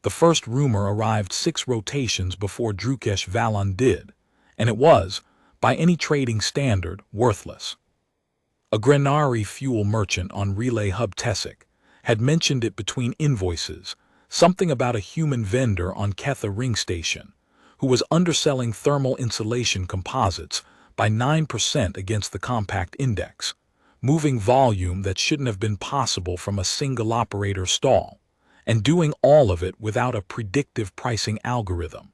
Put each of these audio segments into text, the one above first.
The first rumor arrived 6 rotations before Drukesh Valon did, and it was, by any trading standard, worthless. A Grenari fuel merchant on Relay Hub Tesic had mentioned it between invoices, something about a human vendor on Ketha Ring Station, who was underselling thermal insulation composites by 9% against the compact index, moving volume that shouldn't have been possible from a single operator stall, and doing all of it without a predictive pricing algorithm.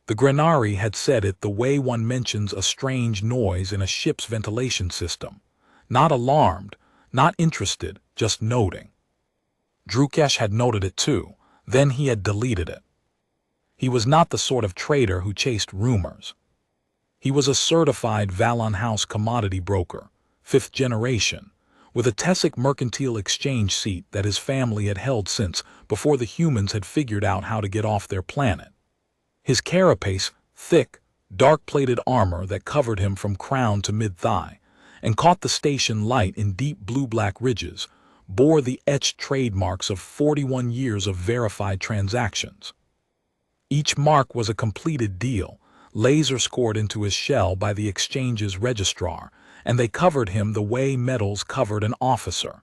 The Grenari had said it the way one mentions a strange noise in a ship's ventilation system, not alarmed, not interested, just noting. Drukesh had noted it too, then he had deleted it. He was not the sort of trader who chased rumors. He was a certified Valon House commodity broker, 5th generation, with a Tesic mercantile exchange seat that his family had held since before the humans had figured out how to get off their planet. His carapace, thick, dark-plated armor that covered him from crown to mid-thigh, and caught the station light in deep blue-black ridges, bore the etched trademarks of 41 years of verified transactions. Each mark was a completed deal, laser-scored into his shell by the exchange's registrar, and they covered him the way metals covered an officer.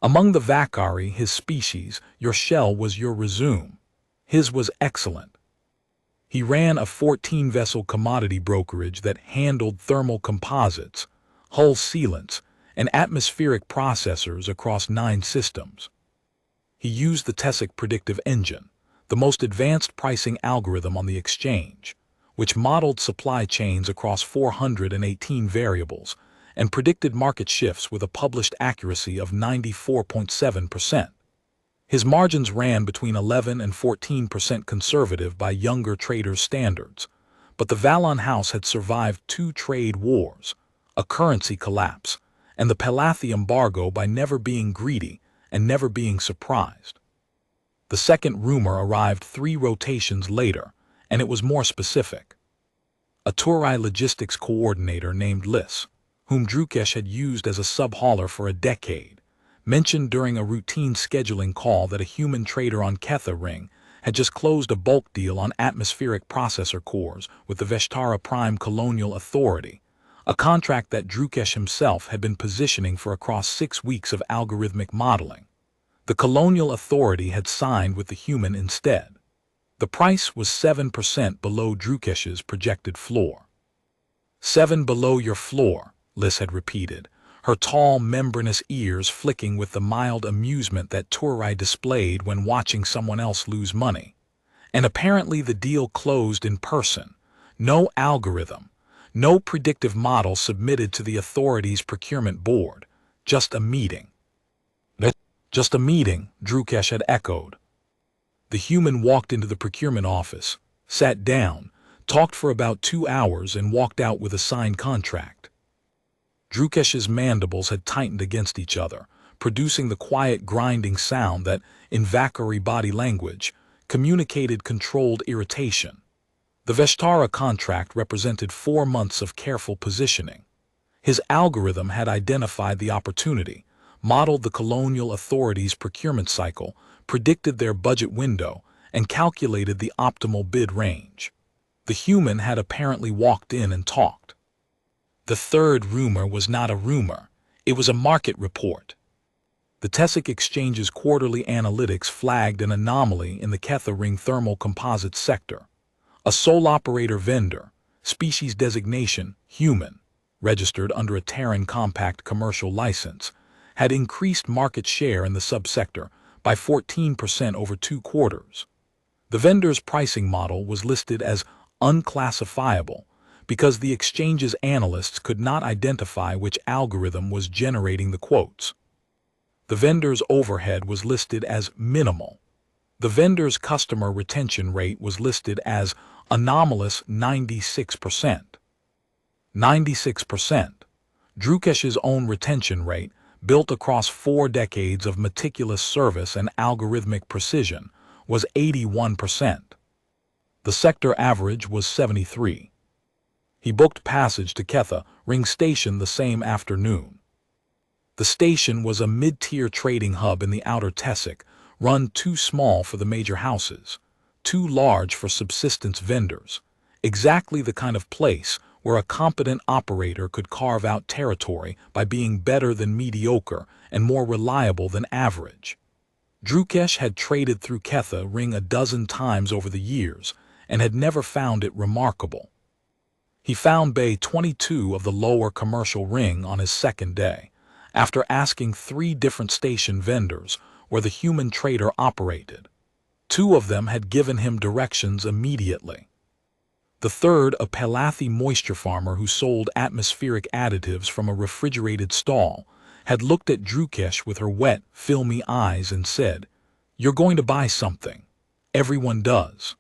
Among the Vakari, his species, your shell was your resume. His was excellent. He ran a 14-vessel commodity brokerage that handled thermal composites, hull sealants, and atmospheric processors across 9 systems. He used the Tesic predictive engine, the most advanced pricing algorithm on the exchange, which modeled supply chains across 418 variables and predicted market shifts with a published accuracy of 94.7%. His margins ran between 11 and 14% conservative by younger traders' standards, but the Valon House had survived 2 trade wars, a currency collapse, and the Palathi embargo by never being greedy and never being surprised. The second rumor arrived 3 rotations later, and it was more specific. A Turai logistics coordinator named Liss, whom Drukesh had used as a sub-hauler for a decade, mentioned during a routine scheduling call that a human trader on Ketha Ring had just closed a bulk deal on atmospheric processor cores with the Veshtara Prime Colonial Authority, a contract that Drukesh himself had been positioning for across 6 weeks of algorithmic modeling. The Colonial Authority had signed with the human instead. The price was 7% below Drukesh's projected floor. 7 below your floor, Liss had repeated, her tall, membranous ears flicking with the mild amusement that Turai displayed when watching someone else lose money. And apparently the deal closed in person. No algorithm, no predictive model submitted to the authority's procurement board. Just a meeting. Just a meeting, Drukesh had echoed. The human walked into the procurement office, sat down, talked for about 2 hours and walked out with a signed contract. Drukesh's mandibles had tightened against each other, producing the quiet grinding sound that, in Vakari body language, communicated controlled irritation. The Veshtara contract represented 4 months of careful positioning. His algorithm had identified the opportunity, modeled the Colonial Authority's procurement cycle, predicted their budget window, and calculated the optimal bid range. The human had apparently walked in and talked. The third rumor was not a rumor, it was a market report. The Tesic Exchange's quarterly analytics flagged an anomaly in the Ketha Ring thermal composite sector. A sole operator vendor, species designation human, registered under a Terran compact commercial license, had increased market share in the subsector by 14% over 2 quarters. The vendor's pricing model was listed as unclassifiable because the exchange's analysts could not identify which algorithm was generating the quotes. The vendor's overhead was listed as minimal. The vendor's customer retention rate was listed as anomalous 96%. 96%. Drukesh's own retention rate, built across 4 decades of meticulous service and algorithmic precision, was 81%. The sector average was 73%. He booked passage to Ketha Ring Station the same afternoon. The station was a mid-tier trading hub in the outer Tesic, run too small for the major houses, too large for subsistence vendors, exactly the kind of place where a competent operator could carve out territory by being better than mediocre and more reliable than average. Drukesh had traded through Ketha ring a dozen times over the years and had never found it remarkable. He found Bay 22 of the lower commercial ring on his second day, after asking 3 different station vendors where the human trader operated. 2 of them had given him directions immediately. The third, a Palathi moisture farmer who sold atmospheric additives from a refrigerated stall, had looked at Drukesh with her wet, filmy eyes and said, "You're going to buy something. Everyone does."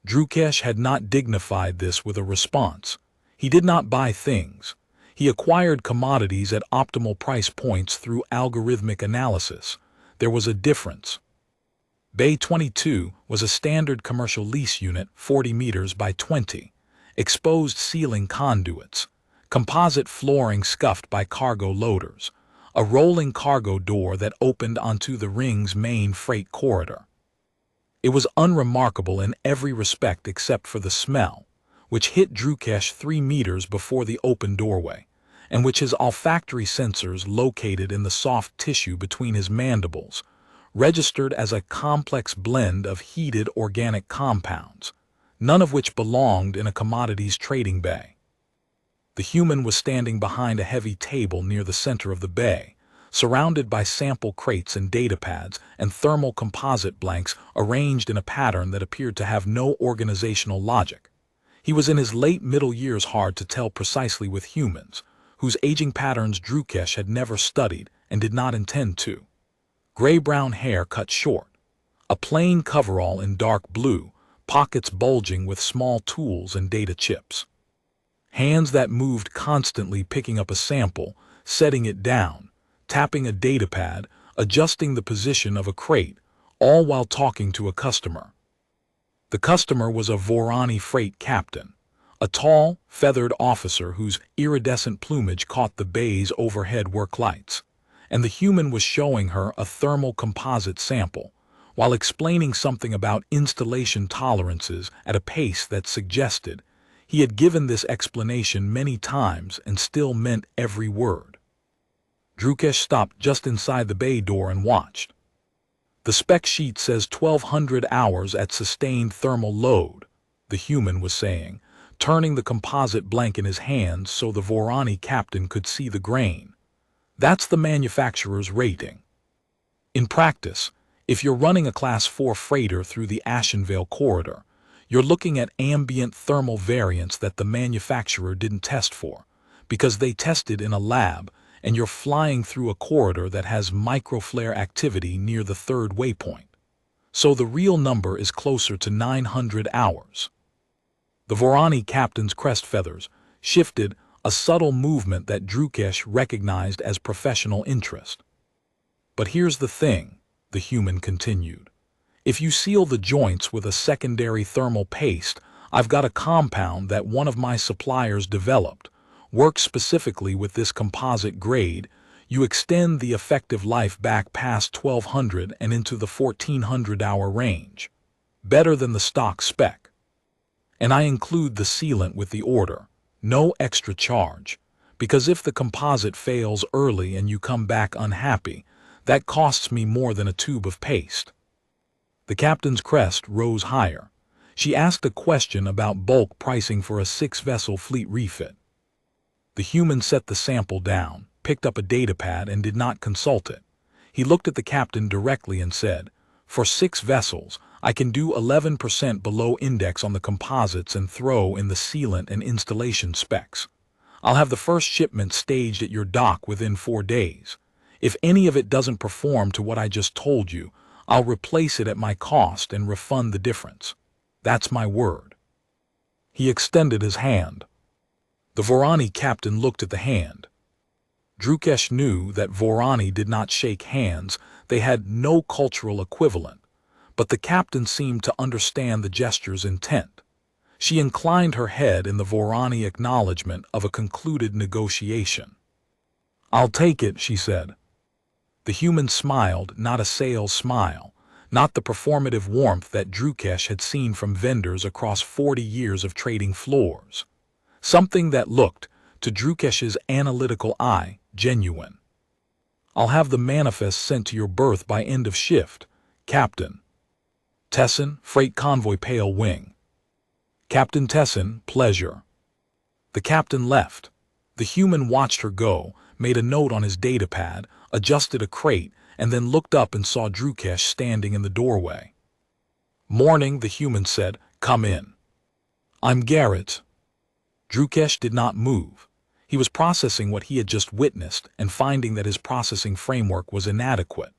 Drukesh had not dignified this with a response. He did not buy things. He acquired commodities at optimal price points through algorithmic analysis. There was a difference. Bay 22 was a standard commercial lease unit, 40 meters by 20, exposed ceiling conduits, composite flooring scuffed by cargo loaders, a rolling cargo door that opened onto the ring's main freight corridor. It was unremarkable in every respect except for the smell, which hit Drukesh 3 meters before the open doorway, and which his olfactory sensors located in the soft tissue between his mandibles, registered as a complex blend of heated organic compounds, none of which belonged in a commodities trading bay. The human was standing behind a heavy table near the center of the bay, surrounded by sample crates and datapads and thermal composite blanks arranged in a pattern that appeared to have no organizational logic. He was in his late middle years, hard to tell precisely with humans, whose aging patterns Drukesh had never studied and did not intend to. Gray-brown hair cut short, a plain coverall in dark blue, pockets bulging with small tools and data chips. Hands that moved constantly, picking up a sample, setting it down, tapping a datapad, adjusting the position of a crate, all while talking to a customer. The customer was a Vorani freight captain, a tall, feathered officer whose iridescent plumage caught the bay's overhead work lights, and the human was showing her a thermal composite sample, while explaining something about installation tolerances at a pace that suggested he had given this explanation many times and still meant every word. Drukesh stopped just inside the bay door and watched. "The spec sheet says 1,200 hours at sustained thermal load," the human was saying, turning the composite blank in his hands so the Vorani captain could see the grain. "That's the manufacturer's rating. In practice, if you're running a Class 4 freighter through the Ashenvale corridor, you're looking at ambient thermal variance that the manufacturer didn't test for, because they tested in a lab, and you're flying through a corridor that has microflare activity near the 3rd waypoint. So the real number is closer to 900 hours. The Vorani captain's crest feathers shifted, a subtle movement that Drukesh recognized as professional interest. "But here's the thing," the human continued. "If you seal the joints with a secondary thermal paste, I've got a compound that one of my suppliers developed, works specifically with this composite grade. You extend the effective life back past 1,200 and into the 1,400-hour range. Better than the stock spec. And I include the sealant with the order, no extra charge, because if the composite fails early and you come back unhappy, that costs me more than a tube of paste." The captain's crest rose higher. She asked a question about bulk pricing for a 6-vessel fleet refit. The human set the sample down, picked up a datapad, and did not consult it. He looked at the captain directly and said, "For 6 vessels, I can do 11% below index on the composites and throw in the sealant and installation specs. I'll have the first shipment staged at your dock within 4 days. If any of it doesn't perform to what I just told you, I'll replace it at my cost and refund the difference. That's my word." He extended his hand. The Vorani captain looked at the hand. Drukesh knew that Vorani did not shake hands, they had no cultural equivalent, but the captain seemed to understand the gesture's intent. She inclined her head in the Vorani acknowledgement of a concluded negotiation. "I'll take it," she said. The human smiled, not a sales smile, not the performative warmth that Drukesh had seen from vendors across 40 years of trading floors. Something that looked, to Drukesh's analytical eye, genuine. "I'll have the manifest sent to your berth by end of shift, Captain." "Tessin, freight convoy pale wing." "Captain Tessin, pleasure." The captain left. The human watched her go, made a note on his datapad, adjusted a crate, and then looked up and saw Drukesh standing in the doorway. "Morning," the human said. "Come in." "I'm Garrett." Drukesh did not move. He was processing what he had just witnessed and finding that his processing framework was inadequate.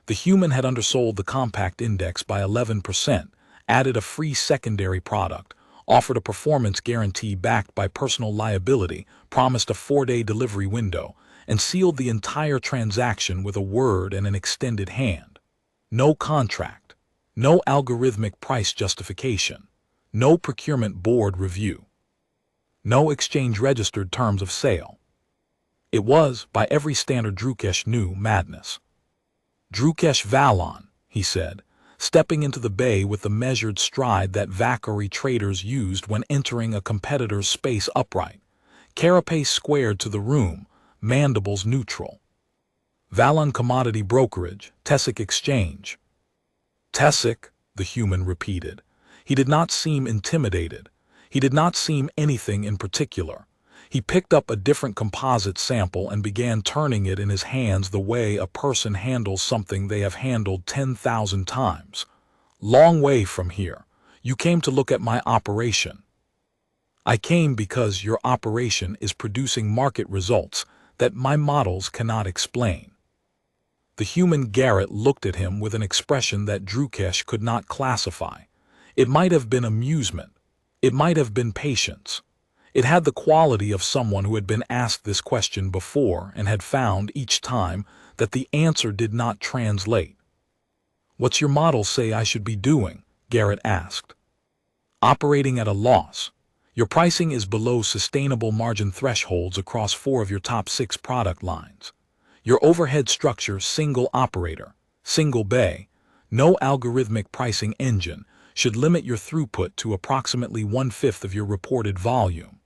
The human had undersold the compact index by 11%, added a free secondary product, offered a performance guarantee backed by personal liability, promised a 4-day delivery window, and sealed the entire transaction with a word and an extended hand. No contract, no algorithmic price justification, no procurement board review, no exchange-registered terms of sale. It was, by every standard Drukesh knew, madness. "Drukesh Valon," he said, stepping into the bay with the measured stride that Vakari traders used when entering a competitor's space upright. Carapace squared to the room, mandibles neutral. "Valon Commodity Brokerage, Tessic Exchange." "Tessic," the human repeated. He did not seem intimidated. He did not seem anything in particular. He picked up a different composite sample and began turning it in his hands the way a person handles something they have handled 10,000 times. "Long way from here. You came to look at my operation." "I came because your operation is producing market results that my models cannot explain." The human Garrett looked at him with an expression that Drukesh could not classify. It might have been amusement. It might have been patience. It had the quality of someone who had been asked this question before and had found, each time, that the answer did not translate. "What's your model say I should be doing?" Garrett asked. "Operating at a loss. Your pricing is below sustainable margin thresholds across 4 of your top 6 product lines. Your overhead structure, single operator, single bay, no algorithmic pricing engine, should limit your throughput to approximately 1/5 of your reported volume.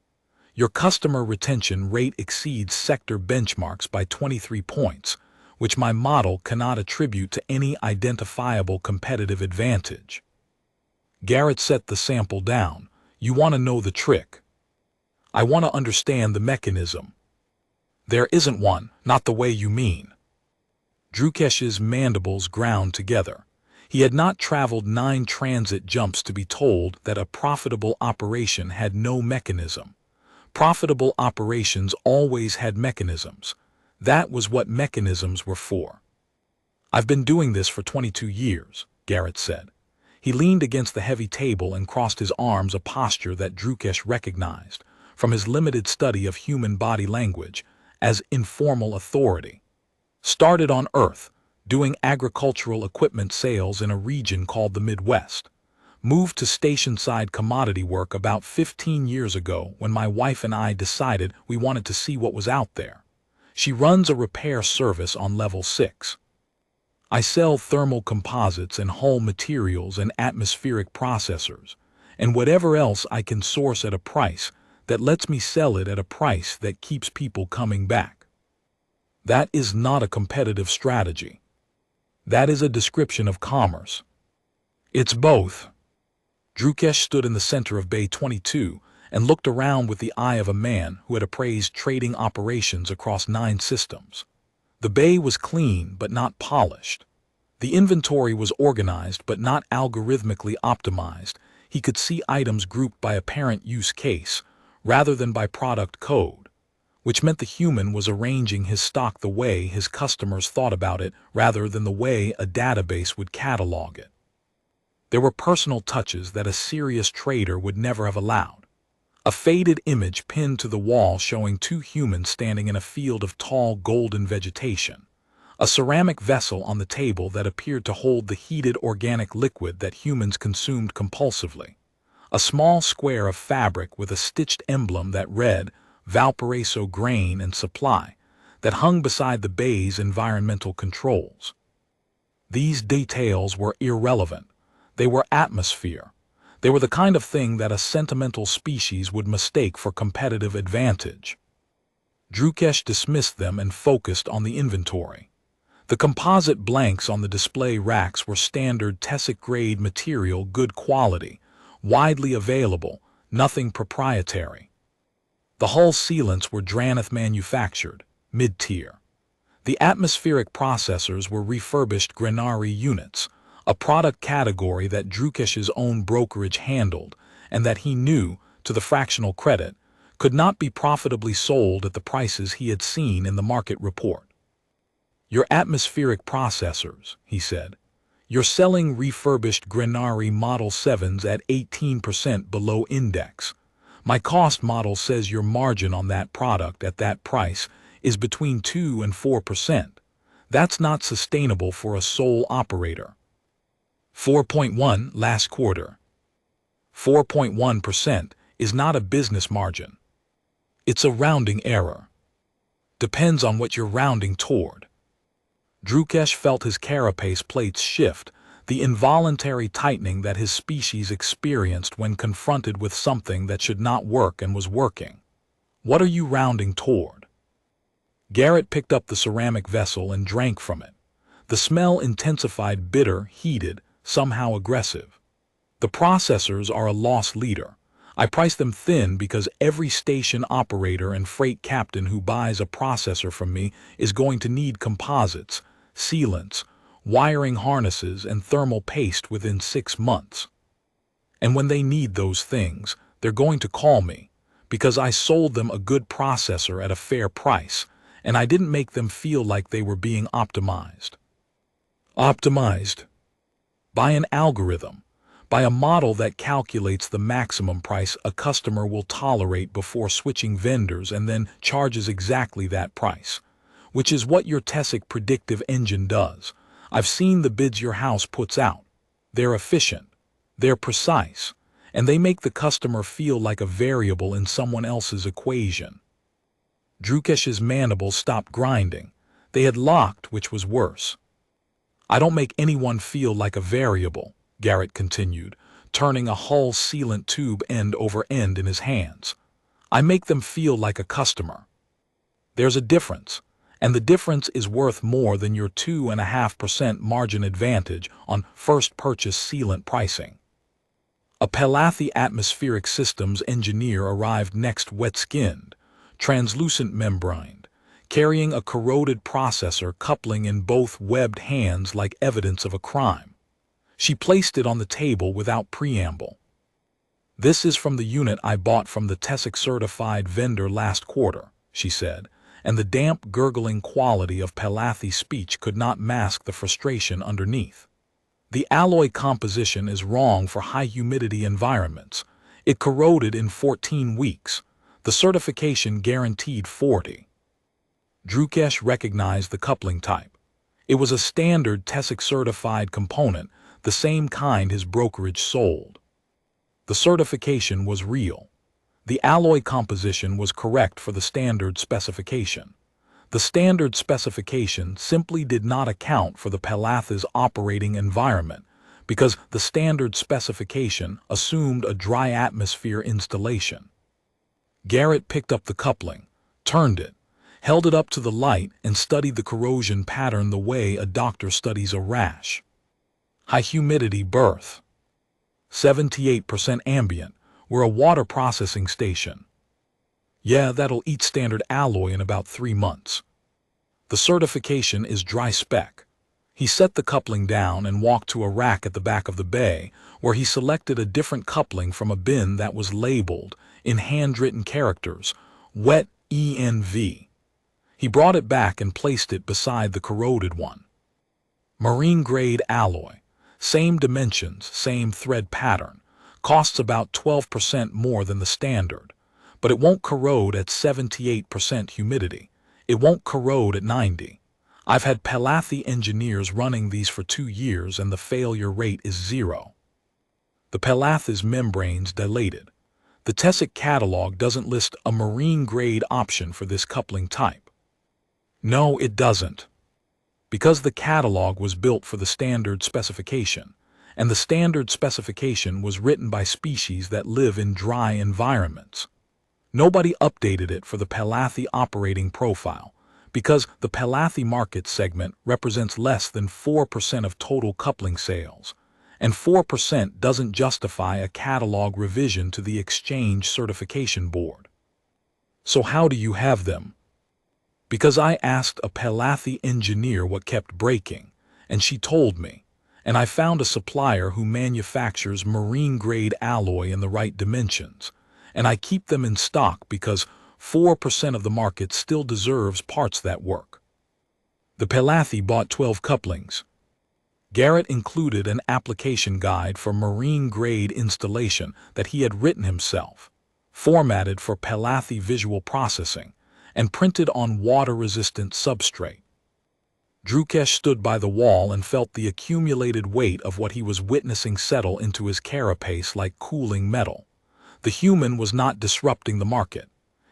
Your customer retention rate exceeds sector benchmarks by 23 points, which my model cannot attribute to any identifiable competitive advantage." Garrett set the sample down. "You want to know the trick. I want to understand the mechanism." "There isn't one, not the way you mean." Drukesh's mandibles ground together. He had not traveled 9 transit jumps to be told that a profitable operation had no mechanism. Profitable operations always had mechanisms. That was what mechanisms were for. "I've been doing this for 22 years, Garrett said. He leaned against the heavy table and crossed his arms, a posture that Drukesh recognized, from his limited study of human body language, as informal authority. "Started on Earth, doing agricultural equipment sales in a region called the Midwest. Moved to station-side commodity work about 15 years ago when my wife and I decided we wanted to see what was out there. She runs a repair service on level 6. I sell thermal composites and hull materials and atmospheric processors, and whatever else I can source at a price that lets me sell it at a price that keeps people coming back. That is not a competitive strategy. That is a description of commerce. It's both." Drukesh stood in the center of Bay 22 and looked around with the eye of a man who had appraised trading operations across 9 systems. The bay was clean but not polished. The inventory was organized but not algorithmically optimized. He could see items grouped by apparent use case rather than by product code, which meant the human was arranging his stock the way his customers thought about it rather than the way a database would catalog it. There were personal touches that a serious trader would never have allowed. A faded image pinned to the wall showing 2 humans standing in a field of tall golden vegetation. A ceramic vessel on the table that appeared to hold the heated organic liquid that humans consumed compulsively. A small square of fabric with a stitched emblem that read Valparaiso Grain and Supply, that hung beside the bay's environmental controls. These details were irrelevant. They were atmosphere. They were the kind of thing that a sentimental species would mistake for competitive advantage. Drukesh dismissed them and focused on the inventory. The composite blanks on the display racks were standard Tessic-grade material, good quality, widely available, nothing proprietary. The hull sealants were Dranith manufactured, mid-tier. The atmospheric processors were refurbished Grenari units, a product category that Drukesh's own brokerage handled and that he knew, to the fractional credit, could not be profitably sold at the prices he had seen in the market report. Your atmospheric processors, he said. You're selling refurbished Grenari Model 7s at 18% below index. My cost model says your margin on that product at that price is between 2 and 4%. That's not sustainable for a sole operator. 4.1 last quarter. 4.1% is not a business margin. It's a rounding error. Depends on what you're rounding toward. Drukesh felt his carapace plates shift, the involuntary tightening that his species experienced when confronted with something that should not work and was working. What are you rounding toward? Garrett picked up the ceramic vessel and drank from it. The smell intensified, bitter, heated, somehow aggressive. The processors are a loss leader. I price them thin because every station operator and freight captain who buys a processor from me is going to need composites, sealants, wiring harnesses, and thermal paste within 6 months. And when they need those things, they're going to call me, because I sold them a good processor at a fair price, and I didn't make them feel like they were being optimized. Optimized? By an algorithm, by a model that calculates the maximum price a customer will tolerate before switching vendors and then charges exactly that price, which is what your Tessic predictive engine does. I've seen the bids your house puts out. They're efficient, they're precise, and they make the customer feel like a variable in someone else's equation. Drukesh's mandibles stopped grinding. They had locked, which was worse. I don't make anyone feel like a variable, Garrett continued, turning a hull sealant tube end over end in his hands. I make them feel like a customer. There's a difference, and the difference is worth more than your 2.5% margin advantage on first purchase sealant pricing. A Pelathi atmospheric systems engineer arrived next, wet-skinned, translucent membraned, carrying a corroded processor coupling in both webbed hands like evidence of a crime. She placed it on the table without preamble. This is from the unit I bought from the Tessic-certified vendor last quarter, she said, and the damp, gurgling quality of Pelathi's speech could not mask the frustration underneath. The alloy composition is wrong for high-humidity environments. It corroded in 14 weeks. The certification guaranteed 40. Drukesh recognized the coupling type. It was a standard Tessic-certified component, the same kind his brokerage sold. The certification was real. The alloy composition was correct for the standard specification. The standard specification simply did not account for the Pelathi's operating environment because the standard specification assumed a dry atmosphere installation. Garrett picked up the coupling, turned it, held it up to the light, and studied the corrosion pattern the way a doctor studies a rash. High humidity berth. 78% ambient. We're a water processing station. Yeah, that'll eat standard alloy in about 3 months. The certification is dry spec. He set the coupling down and walked to a rack at the back of the bay, where he selected a different coupling from a bin that was labeled, in handwritten characters, wet ENV. He brought it back and placed it beside the corroded one. Marine-grade alloy. Same dimensions, same thread pattern. Costs about 12% more than the standard. But it won't corrode at 78% humidity. It won't corrode at 90. I've had Pelathi engineers running these for 2 years and the failure rate is 0. The Pelathi's membranes dilated. The Tessic catalog doesn't list a marine-grade option for this coupling type. No, it doesn't. Because the catalog was built for the standard specification, and the standard specification was written by species that live in dry environments. Nobody updated it for the Palathi operating profile, because the Palathi market segment represents less than 4% of total coupling sales, and 4% doesn't justify a catalog revision to the Exchange Certification Board. So how do you have them? Because I asked a Palathi engineer what kept breaking, and she told me, and I found a supplier who manufactures marine-grade alloy in the right dimensions, and I keep them in stock because 4% of the market still deserves parts that work. The Palathi bought 12 couplings. Garrett included an application guide for marine-grade installation that he had written himself, formatted for Palathi visual processing, and printed on water-resistant substrate. Drukesh stood by the wall and felt the accumulated weight of what he was witnessing settle into his carapace like cooling metal. The human was not disrupting the market.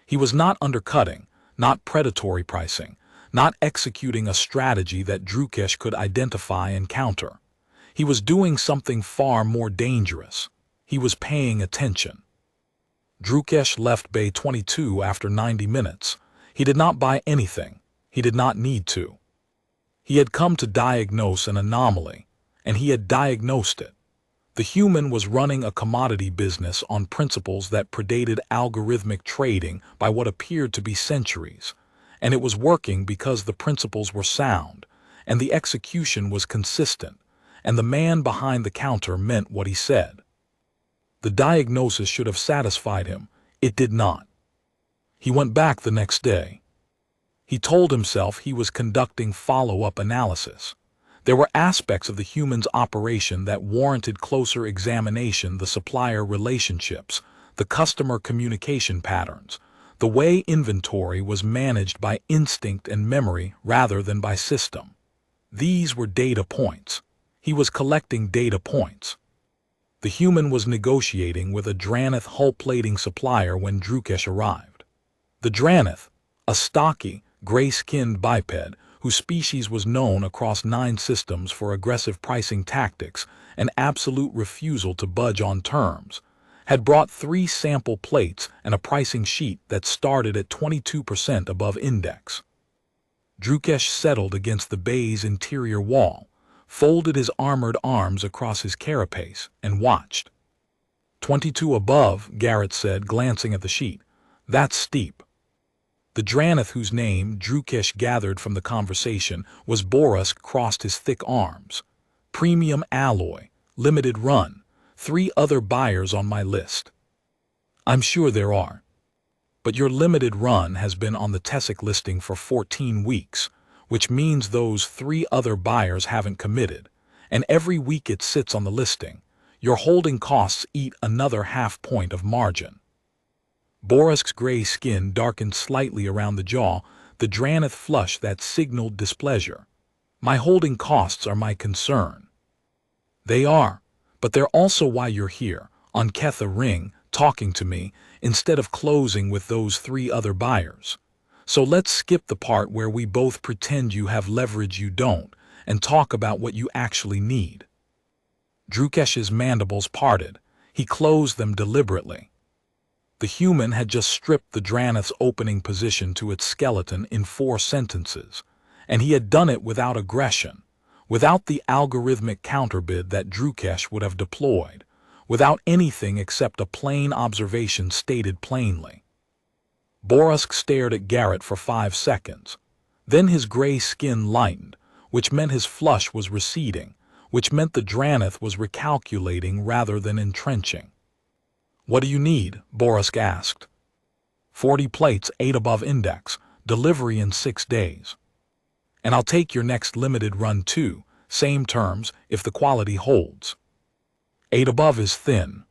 He was not undercutting, not predatory pricing, not executing a strategy that Drukesh could identify and counter. He was doing something far more dangerous. He was paying attention. Drukesh left Bay 22 after 90 minutes. He did not buy anything. He did not need to. He had come to diagnose an anomaly, and he had diagnosed it. The human was running a commodity business on principles that predated algorithmic trading by what appeared to be centuries, and it was working because the principles were sound, and the execution was consistent, and the man behind the counter meant what he said. The diagnosis should have satisfied him. It did not. He went back the next day. He told himself he was conducting follow-up analysis. There were aspects of the human's operation that warranted closer examination: the supplier relationships, the customer communication patterns, the way inventory was managed by instinct and memory rather than by system. These were data points. He was collecting data points. The human was negotiating with a Dranith hull plating supplier when Drukesh arrived. The Dranith, a stocky, gray-skinned biped, whose species was known across 9 systems for aggressive pricing tactics and absolute refusal to budge on terms, had brought 3 sample plates and a pricing sheet that started at 22% above index. Drukesh settled against the bay's interior wall, folded his armored arms across his carapace, and watched. 22 above, Garrett said, glancing at the sheet. That's steep. The Dranith, whose name Drukesh gathered from the conversation, was Boris, crossed his thick arms. Premium alloy, limited run, 3 other buyers on my list. I'm sure there are. But your limited run has been on the Tessic listing for 14 weeks, which means those 3 other buyers haven't committed, and every week it sits on the listing, your holding costs eat another half point of margin. Borisk's gray skin darkened slightly around the jaw, the Dranith flush that signaled displeasure. My holding costs are my concern. They are, but they're also why you're here, on Ketha Ring, talking to me, instead of closing with those 3 other buyers. So let's skip the part where we both pretend you have leverage you don't, and talk about what you actually need. Drukesh's mandibles parted. He closed them deliberately. The human had just stripped the Dranith's opening position to its skeleton in 4 sentences, and he had done it without aggression, without the algorithmic counterbid that Drukesh would have deployed, without anything except a plain observation stated plainly. Borisk stared at Garrett for 5 seconds. Then his gray skin lightened, which meant his flush was receding, which meant the Dranith was recalculating rather than entrenching. What do you need? Borisk asked. 40 plates, 8 above index, delivery in 6 days. And I'll take your next limited run too, same terms, if the quality holds. 8 above is thin.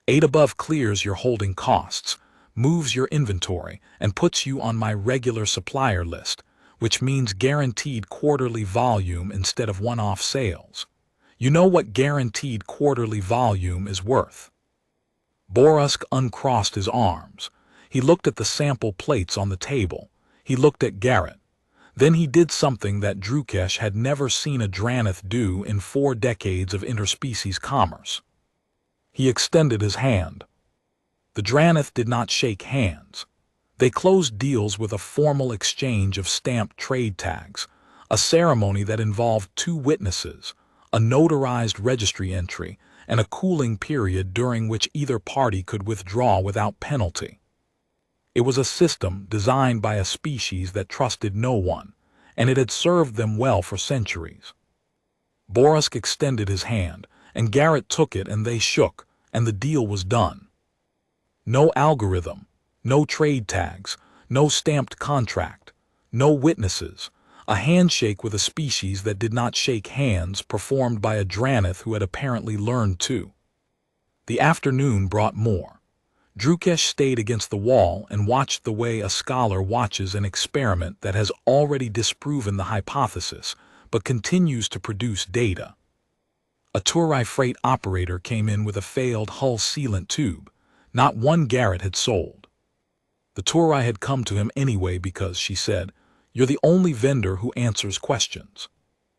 8 above clears your holding costs, moves your inventory, and puts you on my regular supplier list, which means guaranteed quarterly volume instead of one-off sales. You know what guaranteed quarterly volume is worth. Borisk uncrossed his arms. He looked at the sample plates on the table. He looked at Garrett. Then he did something that Drukesh had never seen a Dranith do in 4 decades of interspecies commerce. He extended his hand. The Dranith did not shake hands. They closed deals with a formal exchange of stamped trade tags, a ceremony that involved 2 witnesses, a notarized registry entry, and a cooling period during which either party could withdraw without penalty. It was a system designed by a species that trusted no one, and it had served them well for centuries. Borusk extended his hand, and Garrett took it, and they shook, and the deal was done. No algorithm, no trade tags, no stamped contract, no witnesses, a handshake with a species that did not shake hands performed by a Dranith who had apparently learned to. The afternoon brought more. Drukesh stayed against the wall and watched the way a scholar watches an experiment that has already disproven the hypothesis, but continues to produce data. A Turai freight operator came in with a failed hull sealant tube. Not one Garrett had sold. The Turai had come to him anyway because, she said, "You're the only vendor who answers questions."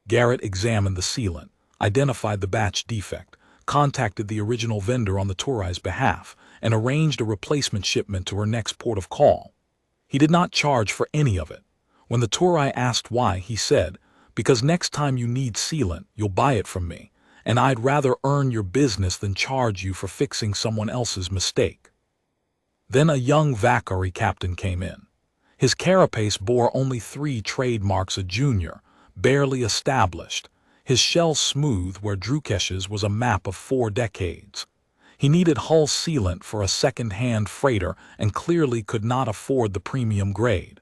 Garrett examined the sealant, identified the batch defect, contacted the original vendor on the Turai's behalf, and arranged a replacement shipment to her next port of call. He did not charge for any of it. When the Turai asked why, he said, "Because next time you need sealant, you'll buy it from me, and I'd rather earn your business than charge you for fixing someone else's mistake." Then a young Vakari captain came in. His carapace bore only 3 trademarks, a junior, barely established, his shell smooth where Drukesh's was a map of 4 decades. He needed hull sealant for a second-hand freighter and clearly could not afford the premium grade.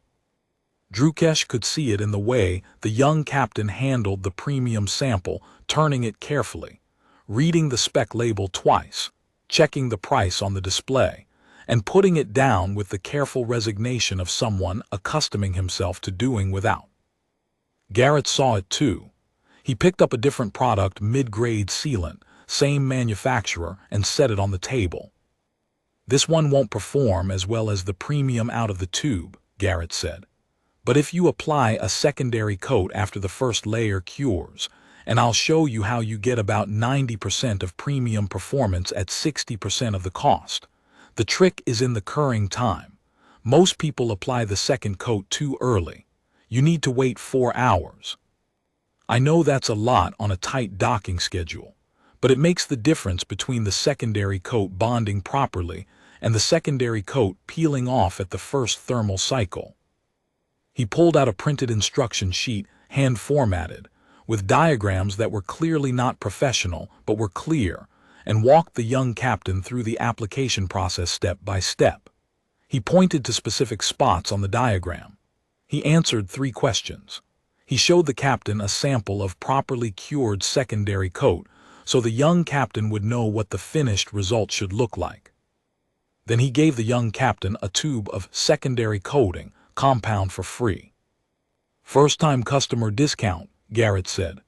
Drukesh could see it in the way the young captain handled the premium sample, turning it carefully, reading the spec label twice, checking the price on the display, and putting it down with the careful resignation of someone accustoming himself to doing without. Garrett saw it too. He picked up a different product, mid-grade sealant, same manufacturer, and set it on the table. "This one won't perform as well as the premium out of the tube," Garrett said. "But if you apply a secondary coat after the first layer cures, and I'll show you how you get about 90% of premium performance at 60% of the cost. The trick is in the curing time. Most people apply the second coat too early. You need to wait 4 hours. I know that's a lot on a tight docking schedule, but it makes the difference between the secondary coat bonding properly and the secondary coat peeling off at the first thermal cycle." He pulled out a printed instruction sheet, hand-formatted, with diagrams that were clearly not professional but were clear, and walked the young captain through the application process step by step. He pointed to specific spots on the diagram. He answered 3 questions. He showed the captain a sample of properly cured secondary coat so the young captain would know what the finished result should look like. Then he gave the young captain a tube of secondary coating compound for free. "First-time customer discount," Garrett said.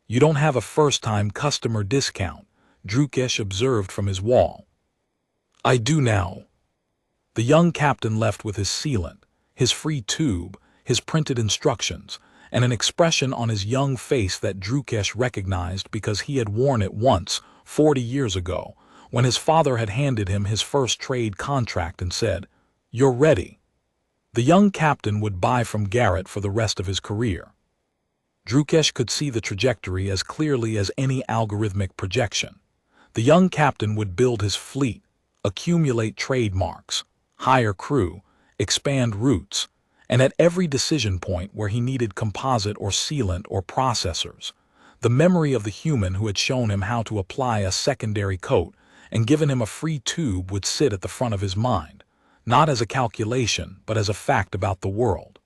"You don't have a first-time customer discount," Drukesh observed from his wall. "I do now." The young captain left with his sealant, his free tube, his printed instructions, and an expression on his young face that Drukesh recognized because he had worn it once, 40 years ago, when his father had handed him his first trade contract and said, "You're ready." The young captain would buy from Garrett for the rest of his career. Drukesh could see the trajectory as clearly as any algorithmic projection. The young captain would build his fleet, accumulate trademarks, hire crew, expand routes, and at every decision point where he needed composite or sealant or processors, the memory of the human who had shown him how to apply a secondary coat and given him a free tube would sit at the front of his mind, not as a calculation but as a fact about the world.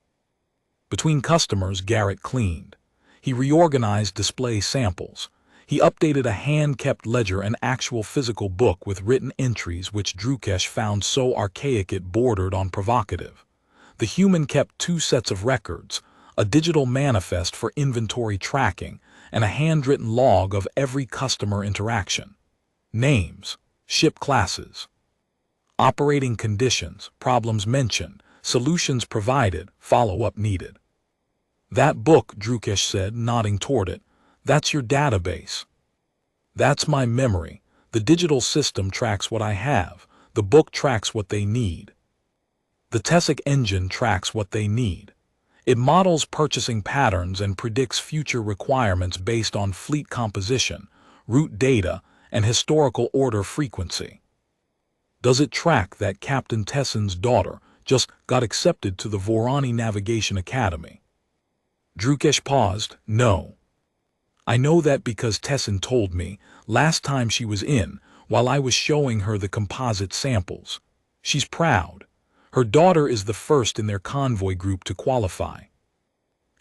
Between customers, Garrett cleaned. He reorganized display samples. He updated a hand-kept ledger, an actual physical book with written entries which Drukesh found so archaic it bordered on provocative. The human kept 2 sets of records, a digital manifest for inventory tracking, and a handwritten log of every customer interaction. Names, ship classes, operating conditions, problems mentioned, solutions provided, follow-up needed. That book, Drukesh said, nodding toward it. That's your database. That's my memory. The digital system tracks what I have. The book tracks what they need. The Tesic engine tracks what they need. It models purchasing patterns and predicts future requirements based on fleet composition, route data, and historical order frequency. Does it track that Captain Tessin's daughter just got accepted to the Vorani Navigation Academy? Drukesh paused. No. I know that because Tessin told me last time she was in, while I was showing her the composite samples. She's proud. Her daughter is the first in their convoy group to qualify.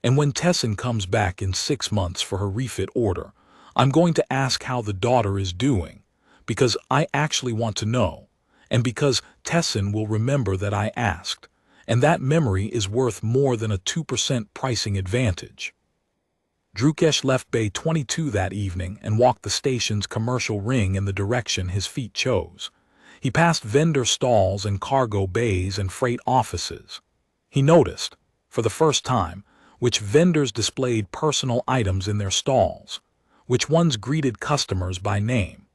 And when Tessin comes back in 6 months for her refit order, I'm going to ask how the daughter is doing, because I actually want to know, and because Tessin will remember that I asked, and that memory is worth more than a 2% pricing advantage. Drukesh left Bay 22 that evening and walked the station's commercial ring in the direction his feet chose. He passed vendor stalls and cargo bays and freight offices. He noticed, for the first time, which vendors displayed personal items in their stalls, which ones greeted customers by name,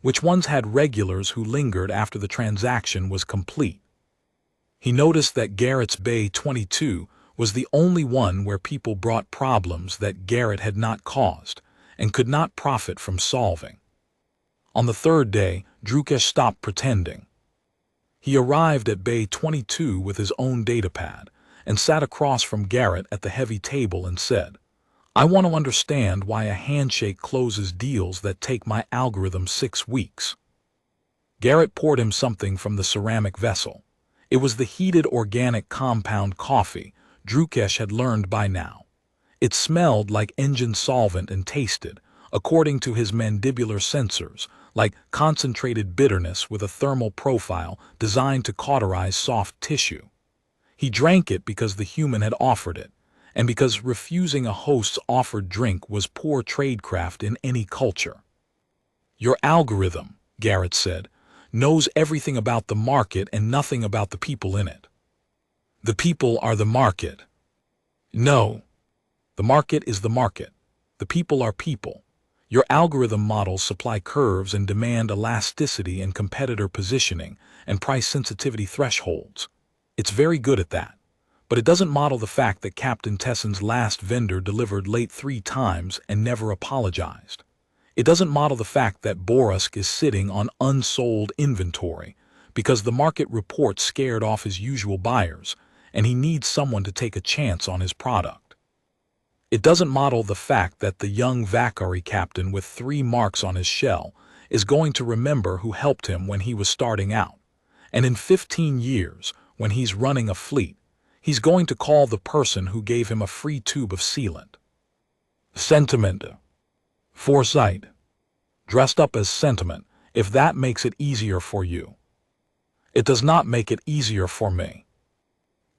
which ones had regulars who lingered after the transaction was complete. He noticed that Garrett's Bay 22 was the only one where people brought problems that Garrett had not caused and could not profit from solving. On the third day, Drukesh stopped pretending. He arrived at Bay 22 with his own datapad and sat across from Garrett at the heavy table and said, I want to understand why a handshake closes deals that take my algorithm 6 weeks. Garrett poured him something from the ceramic vessel. It was the heated organic compound coffee Drukesh had learned by now. It smelled like engine solvent and tasted, according to his mandibular sensors, like concentrated bitterness with a thermal profile designed to cauterize soft tissue. He drank it because the human had offered it, and because refusing a host's offered drink was poor tradecraft in any culture. Your algorithm, Garrett said, knows everything about the market and nothing about the people in it. The people are the market. No. The market is the market. The people are people. Your algorithm models supply curves and demand elasticity and competitor positioning and price sensitivity thresholds. It's very good at that. But it doesn't model the fact that Captain Tessin's last vendor delivered late 3 times and never apologized. It doesn't model the fact that Borusk is sitting on unsold inventory because the market report scared off his usual buyers and he needs someone to take a chance on his product. It doesn't model the fact that the young Vakari captain with 3 marks on his shell is going to remember who helped him when he was starting out, and in 15 years, when he's running a fleet, he's going to call the person who gave him a free tube of sealant. Sentiment. Foresight. Dressed up as sentiment, if that makes it easier for you. It does not make it easier for me.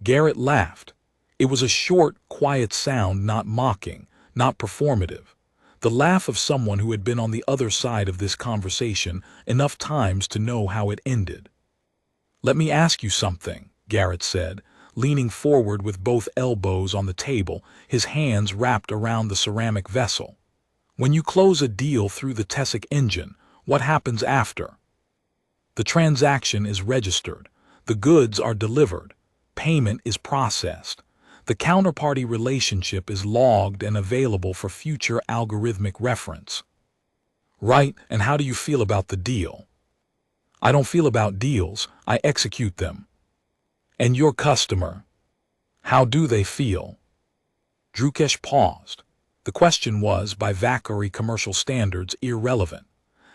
Garrett laughed. It was a short, quiet sound, not mocking, not performative. The laugh of someone who had been on the other side of this conversation enough times to know how it ended. Let me ask you something, Garrett said, leaning forward with both elbows on the table, his hands wrapped around the ceramic vessel. When you close a deal through the Tesic engine, what happens after? The transaction is registered. The goods are delivered. Payment is processed. The counterparty relationship is logged and available for future algorithmic reference. Right, and how do you feel about the deal? I don't feel about deals, I execute them. And your customer? How do they feel? Drukesh paused. The question was, by Vakari commercial standards, irrelevant.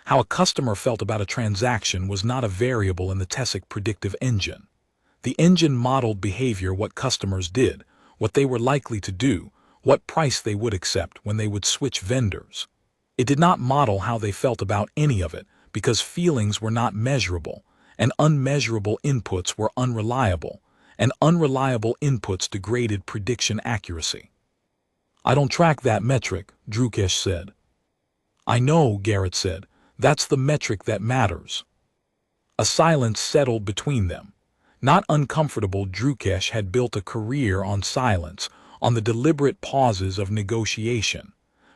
How a customer felt about a transaction was not a variable in the Tesic predictive engine. The engine modeled behavior, what customers did, what they were likely to do, what price they would accept when they would switch vendors. It did not model how they felt about any of it because feelings were not measurable, and unmeasurable inputs were unreliable, and unreliable inputs degraded prediction accuracy. I don't track that metric, Drukesh said. I know, Garrett said. That's the metric that matters. A silence settled between them. Not uncomfortable, Drukesh had built a career on silence, on the deliberate pauses of negotiation.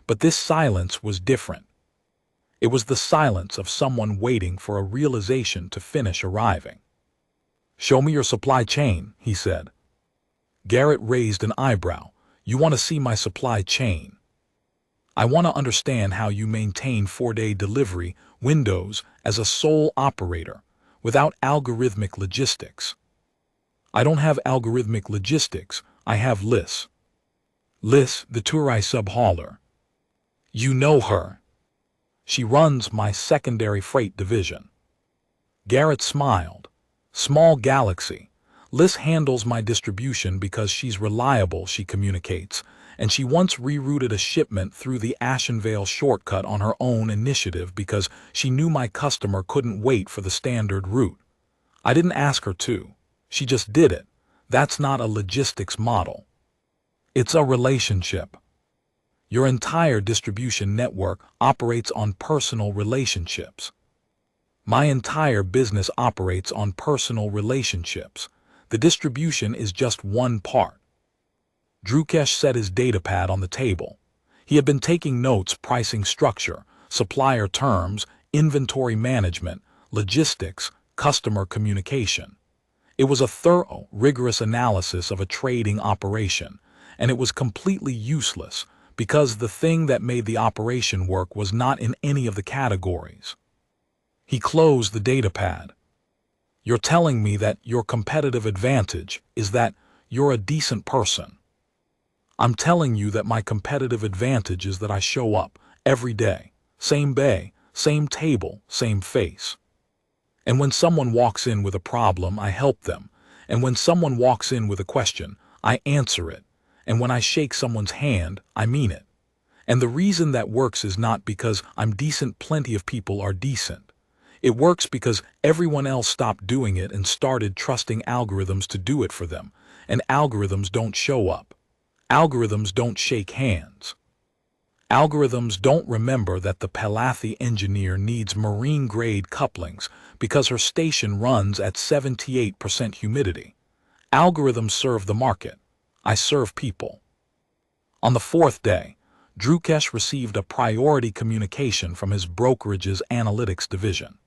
But this silence was different. It was the silence of someone waiting for a realization to finish arriving. "Show me your supply chain," he said. Garrett raised an eyebrow. "You want to see my supply chain?" "I want to understand how you maintain 4-day delivery windows as a sole operator without algorithmic logistics." "I don't have algorithmic logistics, I have Liz." "Liz, the Turai sub-hauler." "You know her." "She runs my secondary freight division." Garrett smiled. "Small galaxy. Liz handles my distribution because she's reliable," she communicates, "and she once rerouted a shipment through the Ashenvale shortcut on her own initiative because she knew my customer couldn't wait for the standard route. I didn't ask her to. She just did it. That's not a logistics model. It's a relationship. Your entire distribution network operates on personal relationships." "My entire business operates on personal relationships. The distribution is just one part." Drukesh set his datapad on the table. He had been taking notes: pricing structure, supplier terms, inventory management, logistics, customer communication. It was a thorough, rigorous analysis of a trading operation, and it was completely useless because the thing that made the operation work was not in any of the categories. He closed the datapad. "You're telling me that your competitive advantage is that you're a decent person." "I'm telling you that my competitive advantage is that I show up every day, same bay, same table, same face. And when someone walks in with a problem, I help them. And when someone walks in with a question, I answer it. And when I shake someone's hand, I mean it. And the reason that works is not because I'm decent. Plenty of people are decent. It works because everyone else stopped doing it and started trusting algorithms to do it for them. And algorithms don't show up. Algorithms don't shake hands. Algorithms don't remember that the Palathi engineer needs marine-grade couplings because her station runs at 78% humidity. Algorithms serve the market. I serve people." On the fourth day, Drukesh received a priority communication from his brokerage's analytics division.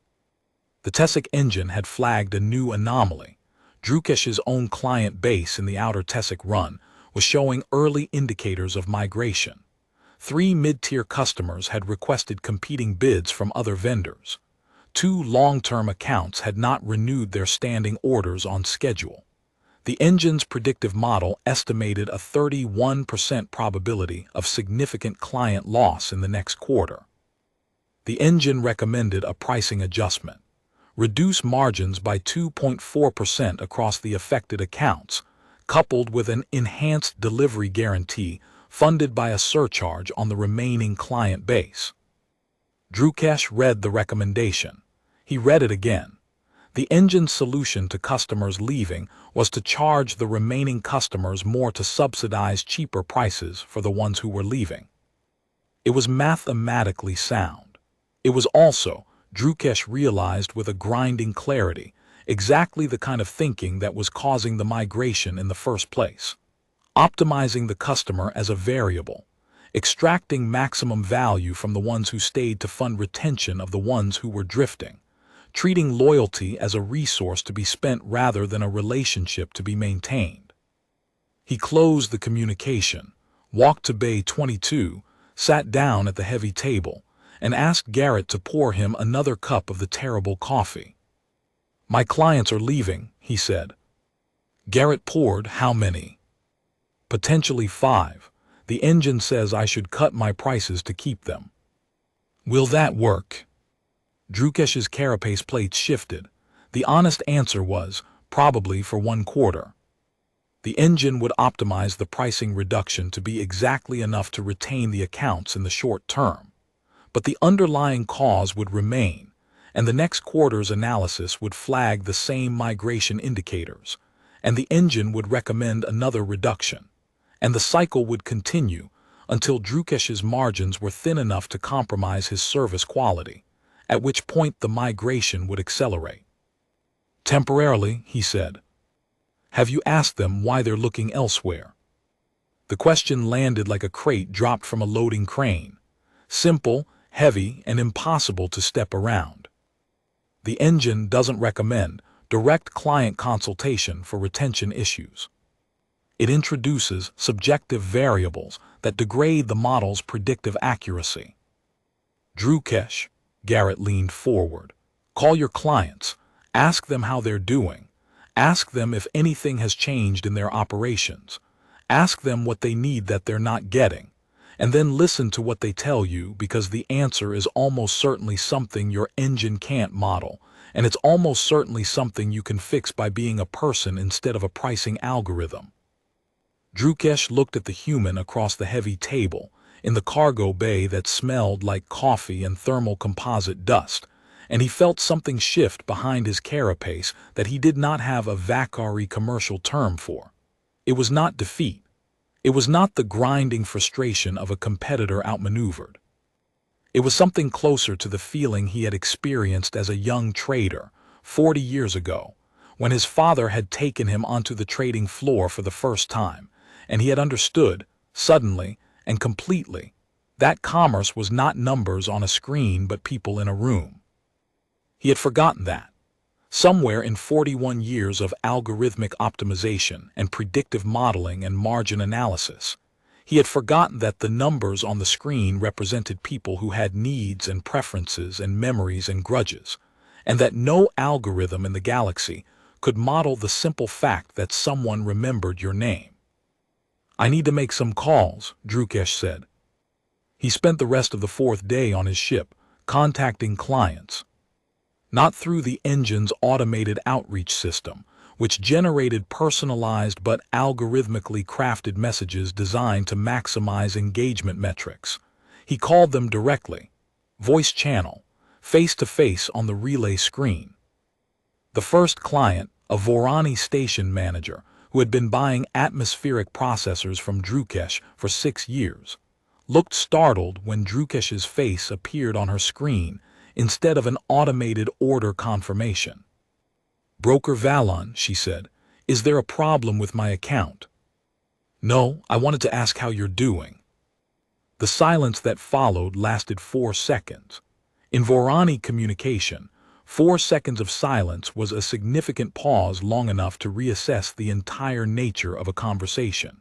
The Tessic engine had flagged a new anomaly. Drukesh's own client base in the outer Tessic run was showing early indicators of migration. 3 mid-tier customers had requested competing bids from other vendors. 2 long-term accounts had not renewed their standing orders on schedule. The engine's predictive model estimated a 31% probability of significant client loss in the next quarter. The engine recommended a pricing adjustment. Reduce margins by 2.4% across the affected accounts, coupled with an enhanced delivery guarantee funded by a surcharge on the remaining client base. Drukesh read the recommendation. He read it again. The engine's solution to customers leaving was to charge the remaining customers more to subsidize cheaper prices for the ones who were leaving. It was mathematically sound. It was also, Drukesh realized with a grinding clarity, exactly the kind of thinking that was causing the migration in the first place. Optimizing the customer as a variable, extracting maximum value from the ones who stayed to fund retention of the ones who were drifting. Treating loyalty as a resource to be spent rather than a relationship to be maintained. He closed the communication, walked to Bay 22, sat down at the heavy table, and asked Garrett to pour him another cup of the terrible coffee. "My clients are leaving," he said. Garrett poured. "How many?" "Potentially 5. The engine says I should cut my prices to keep them." "Will that work?" Drukesh's carapace plates shifted. The honest answer was, probably for 1 quarter. The engine would optimize the pricing reduction to be exactly enough to retain the accounts in the short term. But the underlying cause would remain, and the next quarter's analysis would flag the same migration indicators, and the engine would recommend another reduction, and the cycle would continue until Drukesh's margins were thin enough to compromise his service quality, at which point the migration would accelerate. "Temporarily," he said. "Have you asked them why they're looking elsewhere?" The question landed like a crate dropped from a loading crane. Simple, heavy, and impossible to step around. The engine doesn't recommend direct client consultation for retention issues. It introduces subjective variables that degrade the model's predictive accuracy. Drukesh, Garrett leaned forward. Call your clients. Ask them how they're doing. Ask them if anything has changed in their operations. Ask them what they need that they're not getting. And then listen to what they tell you, because the answer is almost certainly something your engine can't model, and it's almost certainly something you can fix by being a person instead of a pricing algorithm. Drukesh looked at the human across the heavy table, in the cargo bay that smelled like coffee and thermal composite dust, and he felt something shift behind his carapace that he did not have a vacuary commercial term for. It was not defeat. It was not the grinding frustration of a competitor outmaneuvered. It was something closer to the feeling he had experienced as a young trader 40 years ago, when his father had taken him onto the trading floor for the first time, and he had understood, suddenly and completely, that commerce was not numbers on a screen but people in a room. He had forgotten that. Somewhere in 41 years of algorithmic optimization and predictive modeling and margin analysis, he had forgotten that the numbers on the screen represented people who had needs and preferences and memories and grudges, and that no algorithm in the galaxy could model the simple fact that someone remembered your name. I need to make some calls, Drukesh said. He spent the rest of the fourth day on his ship, contacting clients. Not through the engine's automated outreach system, which generated personalized but algorithmically crafted messages designed to maximize engagement metrics. He called them directly, voice channel, face-to-face on the relay screen. The first client, a Vorani station manager who had been buying atmospheric processors from Drukesh for 6 years, looked startled when Drukesh's face appeared on her screen instead of an automated order confirmation. Broker Valon, she said, is there a problem with my account? No, I wanted to ask how you're doing. The silence that followed lasted 4 seconds. In Vorani communication, 4 seconds of silence was a significant pause long enough to reassess the entire nature of a conversation.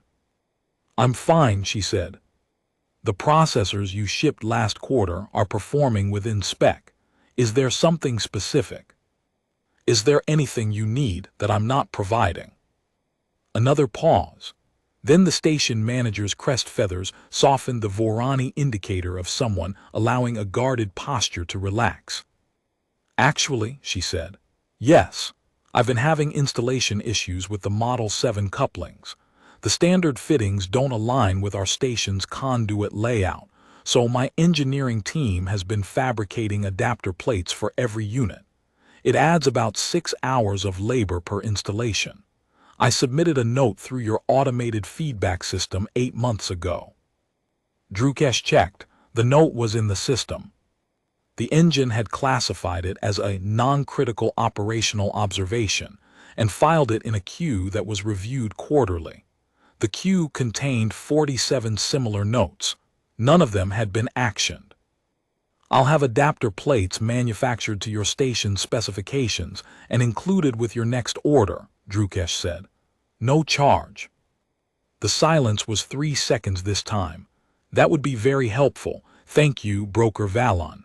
I'm fine, she said. The processors you shipped last quarter are performing within spec. Is there something specific? Is there anything you need that I'm not providing? Another pause. Then the station manager's crest feathers softened the Vorani indicator of someone allowing a guarded posture to relax. Actually, she said, yes, I've been having installation issues with the Model 7 couplings. The standard fittings don't align with our station's conduit layout, so my engineering team has been fabricating adapter plates for every unit. It adds about 6 hours of labor per installation. I submitted a note through your automated feedback system 8 months ago. Drukesh checked. The note was in the system. The engine had classified it as a non-critical operational observation and filed it in a queue that was reviewed quarterly. The queue contained 47 similar notes. None of them had been actioned. I'll have adapter plates manufactured to your station's specifications and included with your next order, Drukesh said. No charge. The silence was 3 seconds this time. That would be very helpful. Thank you, Broker Valon.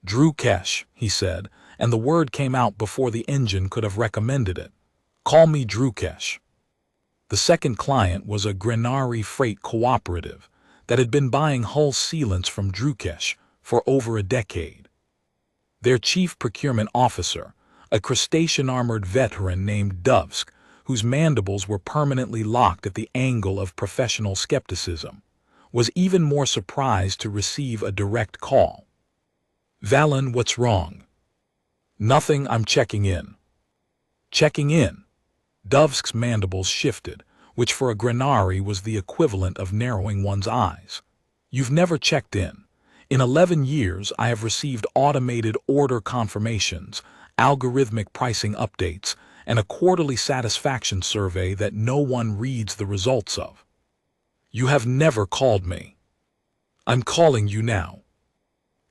Drukesh, he said, and the word came out before the engine could have recommended it. Call me Drukesh. The second client was a Grenari freight cooperative that had been buying hull sealants from Drukesh for over a decade. Their chief procurement officer, a crustacean-armored veteran named Dovsk, whose mandibles were permanently locked at the angle of professional skepticism, was even more surprised to receive a direct call. Valon, what's wrong? Nothing, I'm checking in. Checking in? Dovsk's mandibles shifted, which for a Grenari was the equivalent of narrowing one's eyes. You've never checked in. In 11 years, I have received automated order confirmations, algorithmic pricing updates, and a quarterly satisfaction survey that no one reads the results of. You have never called me. I'm calling you now.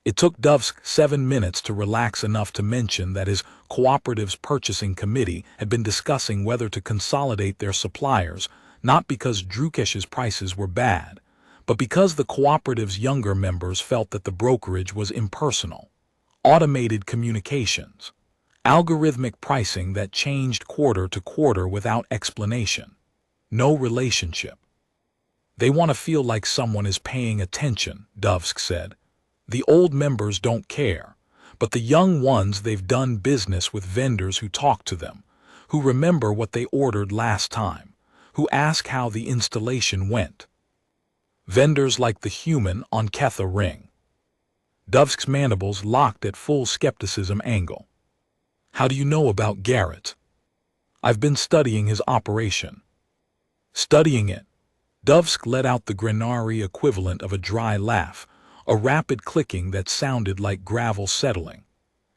It took Dovsk 7 minutes to relax enough to mention that his cooperative's purchasing committee had been discussing whether to consolidate their suppliers, not because Drukesh's prices were bad, but because the cooperative's younger members felt that the brokerage was impersonal. Automated communications. Algorithmic pricing that changed quarter to quarter without explanation. No relationship. They want to feel like someone is paying attention, Dovsk said. The old members don't care, but the young ones, they've done business with vendors who talk to them, who remember what they ordered last time, who ask how the installation went. Vendors like the human on Ketha Ring. Dovsk's mandibles locked at full skepticism angle. How do you know about Garrett? I've been studying his operation. Studying it. Dovsk let out the Grenari equivalent of a dry laugh, a rapid clicking that sounded like gravel settling.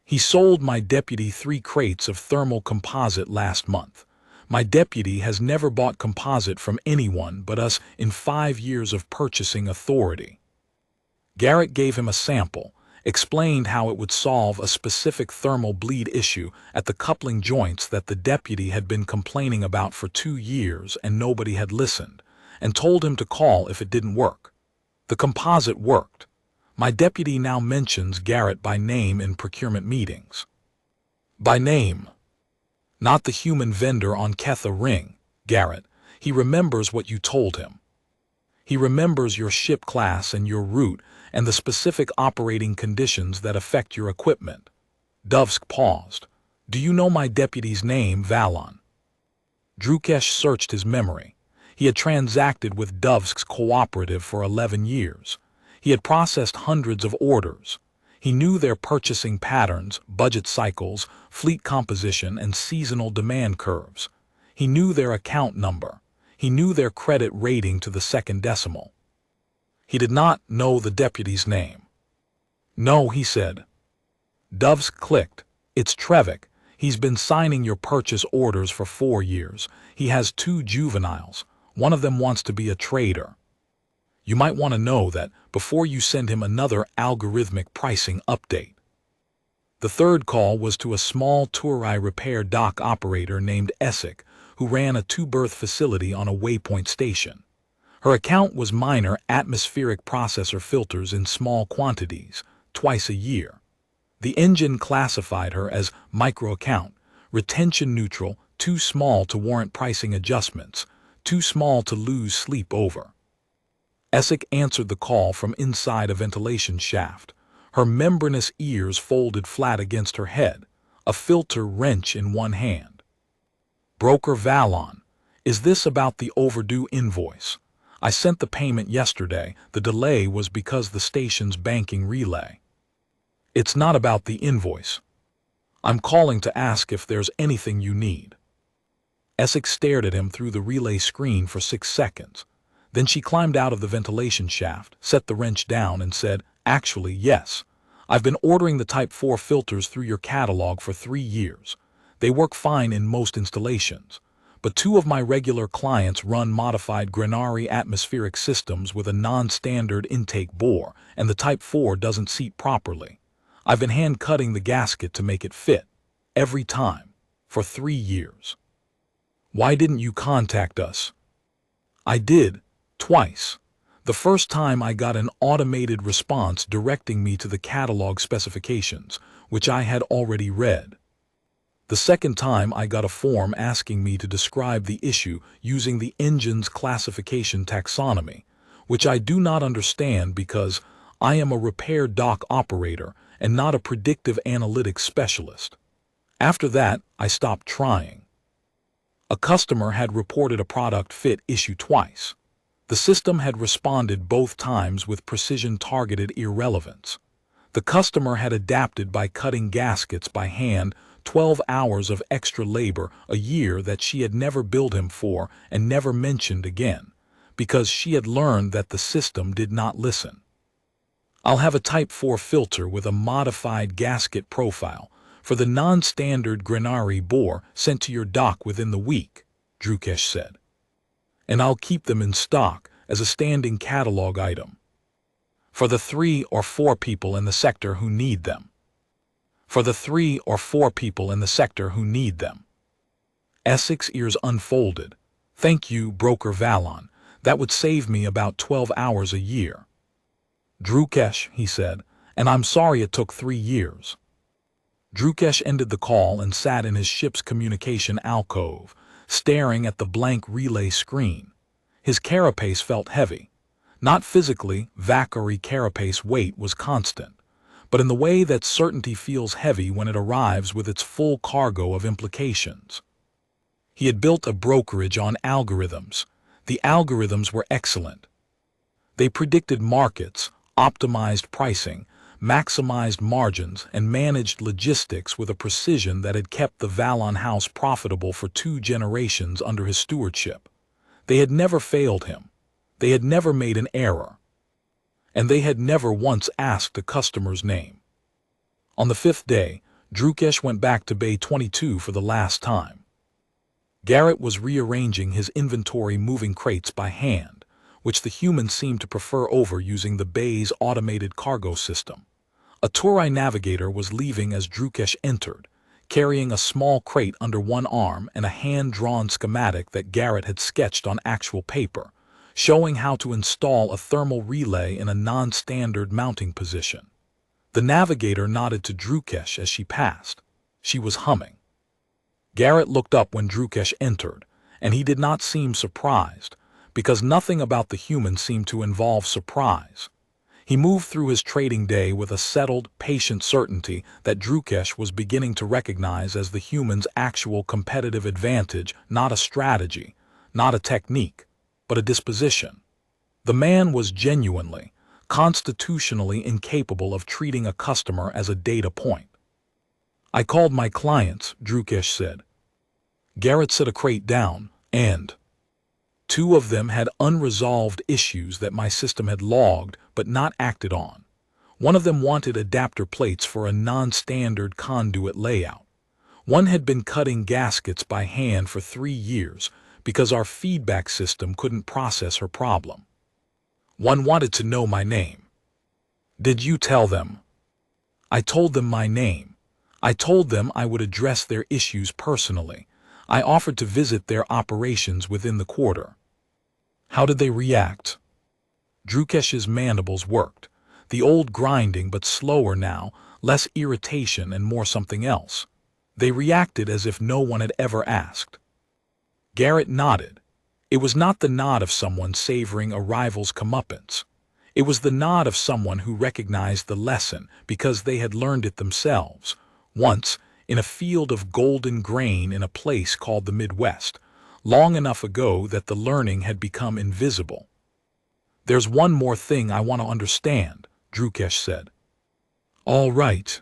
He sold my deputy 3 crates of thermal composite last month. My deputy has never bought composite from anyone but us in 5 years of purchasing authority. Garrett gave him a sample, explained how it would solve a specific thermal bleed issue at the coupling joints that the deputy had been complaining about for 2 years and nobody had listened, and told him to call if it didn't work. The composite worked. My deputy now mentions Garrett by name in procurement meetings. By name. Not the human vendor on Ketha Ring, Garrett. He remembers what you told him. He remembers your ship class and your route and the specific operating conditions that affect your equipment. Dovsk paused. Do you know my deputy's name, Valon? Drukesh searched his memory. He had transacted with Dovsk's cooperative for 11 years. He had processed hundreds of orders. He knew their purchasing patterns, budget cycles, fleet composition, and seasonal demand curves. He knew their account number. He knew their credit rating to the second decimal. He did not know the deputy's name. No, he said. Dovsk clicked. It's Trevik. He's been signing your purchase orders for 4 years. He has 2 juveniles. One of them wants to be a trader. You might want to know that before you send him another algorithmic pricing update. The third call was to a small Turai repair dock operator named Essek, who ran a 2-berth facility on a waypoint station. Her account was minor atmospheric processor filters in small quantities, twice a year. The engine classified her as micro-account, retention neutral, too small to warrant pricing adjustments, too small to lose sleep over. Essek answered the call from inside a ventilation shaft, her membranous ears folded flat against her head, a filter wrench in one hand. Broker Valon, is this about the overdue invoice? I sent the payment yesterday. The delay was because the station's banking relay. It's not about the invoice. I'm calling to ask if there's anything you need. Essek stared at him through the relay screen for 6 seconds. Then she climbed out of the ventilation shaft, set the wrench down, and said, Actually, yes. I've been ordering the Type 4 filters through your catalog for 3 years. They work fine in most installations. But 2 of my regular clients run modified Grenari atmospheric systems with a non-standard intake bore, and the Type 4 doesn't seat properly. I've been hand-cutting the gasket to make it fit. Every time. For 3 years. Why didn't you contact us? I did. Twice. The first time I got an automated response directing me to the catalog specifications, which I had already read. The second time I got a form asking me to describe the issue using the engine's classification taxonomy, which I do not understand because I am a repair dock operator and not a predictive analytics specialist. After that, I stopped trying. A customer had reported a product fit issue twice. The system had responded both times with precision-targeted irrelevance. The customer had adapted by cutting gaskets by hand, 12 hours of extra labor a year that she had never billed him for and never mentioned again, because she had learned that the system did not listen. I'll have a Type 4 filter with a modified gasket profile for the non-standard Grenari bore sent to your dock within the week, Drukesh said. And I'll keep them in stock as a standing catalog item. For the 3 or 4 people in the sector who need them. For the 3 or 4 people in the sector who need them. Essex ears unfolded. Thank you, Broker Valon. That would save me about 12 hours a year. Drukesh, he said, and I'm sorry it took 3 years. Drukesh ended the call and sat in his ship's communication alcove, staring at the blank relay screen. His carapace felt heavy. Not physically, Vakari carapace weight was constant, but in the way that certainty feels heavy when it arrives with its full cargo of implications. He had built a brokerage on algorithms. The algorithms were excellent. They predicted markets, optimized pricing, maximized margins, and managed logistics with a precision that had kept the Valon house profitable for 2 generations under his stewardship. They had never failed him. They had never made an error. And they had never once asked a customer's name. On the 5th day, Drukesh went back to Bay 22 for the last time. Garrett was rearranging his inventory moving crates by hand, which the humans seemed to prefer over using the bay's automated cargo system. A Turai navigator was leaving as Drukesh entered, carrying a small crate under one arm and a hand-drawn schematic that Garrett had sketched on actual paper, showing how to install a thermal relay in a non-standard mounting position. The navigator nodded to Drukesh as she passed. She was humming. Garrett looked up when Drukesh entered, and he did not seem surprised, because nothing about the human seemed to involve surprise. He moved through his trading day with a settled, patient certainty that Drukesh was beginning to recognize as the human's actual competitive advantage, not a strategy, not a technique, but a disposition. The man was genuinely, constitutionally incapable of treating a customer as a data point. I called my clients, Drukesh said. Garrett set a crate down, and 2 of them had unresolved issues that my system had logged but not acted on. One of them wanted adapter plates for a non-standard conduit layout. One had been cutting gaskets by hand for 3 years because our feedback system couldn't process her problem. One wanted to know my name. Did you tell them? I told them my name. I told them I would address their issues personally. I offered to visit their operations within the quarter. How did they react? Drukesh's mandibles worked. The old grinding, but slower now, less irritation and more something else. They reacted as if no one had ever asked. Garrett nodded. It was not the nod of someone savoring a rival's comeuppance. It was the nod of someone who recognized the lesson because they had learned it themselves, once, in a field of golden grain in a place called the Midwest, long enough ago that the learning had become invisible. There's one more thing I want to understand, Drukesh said. All right.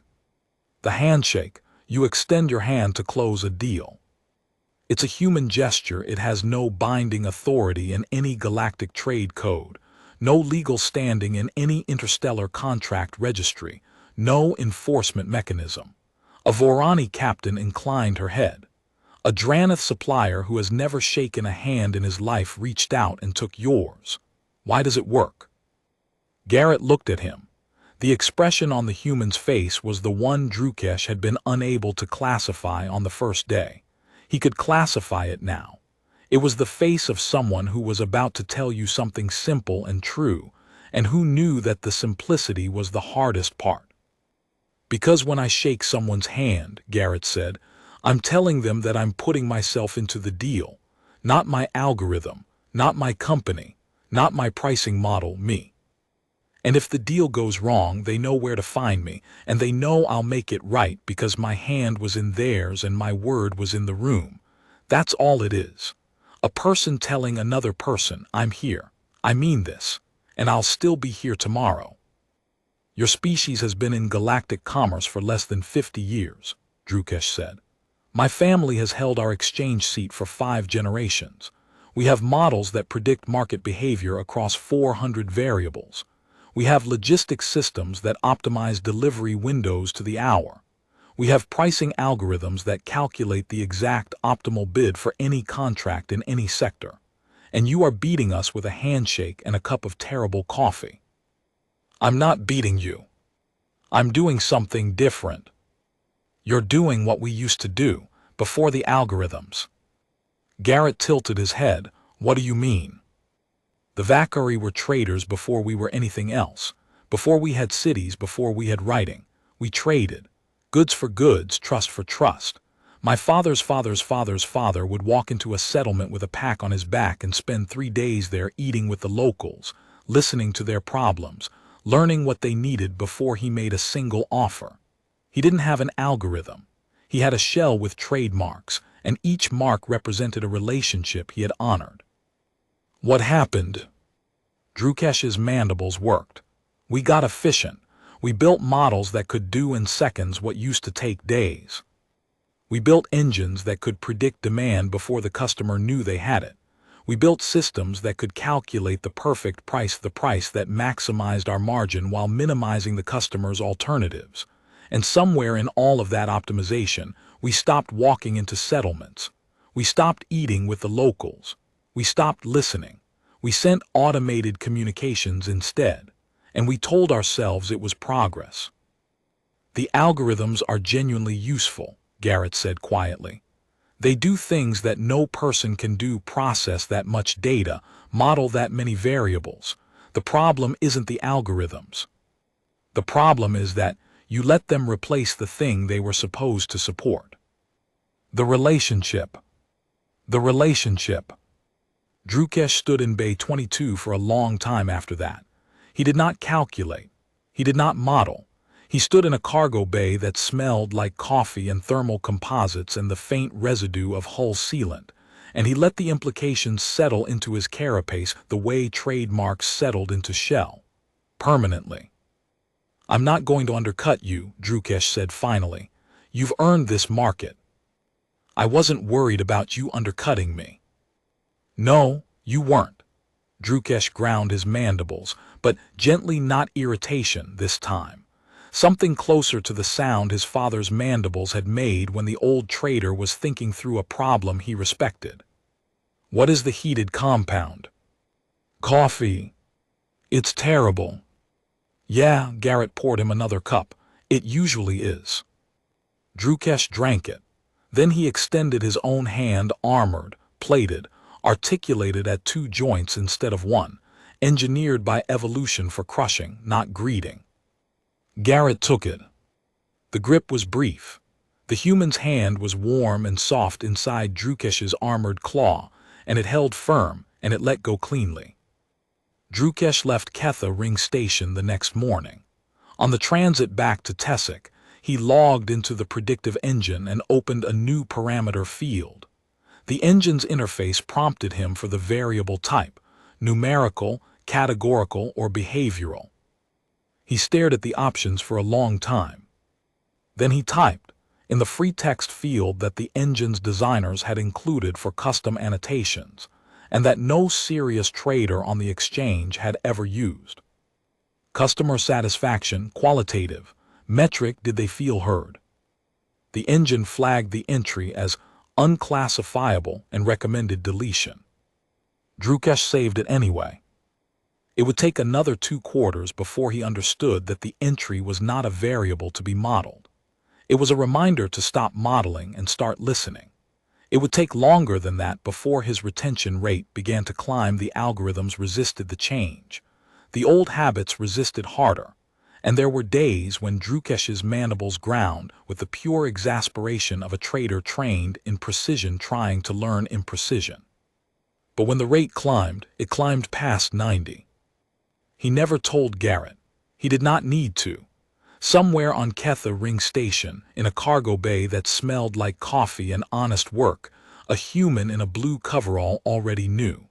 The handshake. You extend your hand to close a deal. It's a human gesture. It has no binding authority in any galactic trade code, no legal standing in any interstellar contract registry, no enforcement mechanism. A Vorani captain inclined her head. A Dranath supplier who has never shaken a hand in his life reached out and took yours. Why does it work? Garrett looked at him. The expression on the human's face was the one Drukesh had been unable to classify on the first day. He could classify it now. It was the face of someone who was about to tell you something simple and true, and who knew that the simplicity was the hardest part. Because when I shake someone's hand, Garrett said, I'm telling them that I'm putting myself into the deal, not my algorithm, not my company, not my pricing model, me. And if the deal goes wrong, they know where to find me, and they know I'll make it right because my hand was in theirs and my word was in the room. That's all it is. A person telling another person, I'm here, I mean this, and I'll still be here tomorrow. Your species has been in galactic commerce for less than 50 years, Drukesh said. My family has held our exchange seat for 5 generations. We have models that predict market behavior across 400 variables. We have logistics systems that optimize delivery windows to the hour. We have pricing algorithms that calculate the exact optimal bid for any contract in any sector. and you are beating us with a handshake and a cup of terrible coffee. I'm not beating you. I'm doing something different. You're doing what we used to do, before the algorithms. Garrett tilted his head. What do you mean? The Vakari were traders before we were anything else. Before we had cities, before we had writing. We traded. Goods for goods, trust for trust. My father's father's father's father would walk into a settlement with a pack on his back and spend 3 days there eating with the locals, listening to their problems, learning what they needed before he made a single offer. He didn't have an algorithm. He had a shell with trademarks, and each mark represented a relationship he had honored. What happened? Drukesh's mandibles worked. We got efficient. We built models that could do in seconds what used to take days. We built engines that could predict demand before the customer knew they had it. We built systems that could calculate the perfect price, the price that maximized our margin while minimizing the customer's alternatives. And somewhere in all of that optimization, we stopped walking into settlements. We stopped eating with the locals. We stopped listening. We sent automated communications instead, and we told ourselves it was progress. The algorithms are genuinely useful, Garrett said quietly. They do things that no person can do, process that much data, model that many variables. The problem isn't the algorithms. The problem is that you let them replace the thing they were supposed to support. The relationship. The relationship. Drukesh stood in Bay 22 for a long time after that. He did not calculate. He did not model. He stood in a cargo bay that smelled like coffee and thermal composites and the faint residue of hull sealant, and he let the implications settle into his carapace the way trademarks settled into shell. Permanently. I'm not going to undercut you, Drukesh said finally. You've earned this market. I wasn't worried about you undercutting me. No, you weren't. Drukesh ground his mandibles, but gently, not irritation this time. Something closer to the sound his father's mandibles had made when the old trader was thinking through a problem he respected. What is the heated compound? Coffee. It's terrible. Yeah, Garrett poured him another cup. It usually is. Drukesh drank it. Then he extended his own hand, armored, plated, articulated at 2 joints instead of 1, engineered by evolution for crushing, not greeting. Garrett took it. The grip was brief. The human's hand was warm and soft inside Drukesh's armored claw, and it held firm, and it let go cleanly. Drukesh left Ketha Ring Station the next morning. On the transit back to Tessic, he logged into the predictive engine and opened a new parameter field. The engine's interface prompted him for the variable type, numerical, categorical, or behavioral. He stared at the options for a long time. Then he typed, in the free text field that the engine's designers had included for custom annotations, and that no serious trader on the exchange had ever used. Customer satisfaction, qualitative, metric, did they feel heard? The engine flagged the entry as unclassifiable and recommended deletion. Drukesh saved it anyway. It would take another 2 quarters before he understood that the entry was not a variable to be modeled. It was a reminder to stop modeling and start listening. It would take longer than that before his retention rate began to climb. The algorithms resisted the change. The old habits resisted harder. And there were days when Drukesh's mandibles ground with the pure exasperation of a trader trained in precision trying to learn imprecision. But when the rate climbed, it climbed past 90. He never told Garrett. He did not need to. Somewhere on Ketha Ring Station, in a cargo bay that smelled like coffee and honest work, a human in a blue coverall already knew.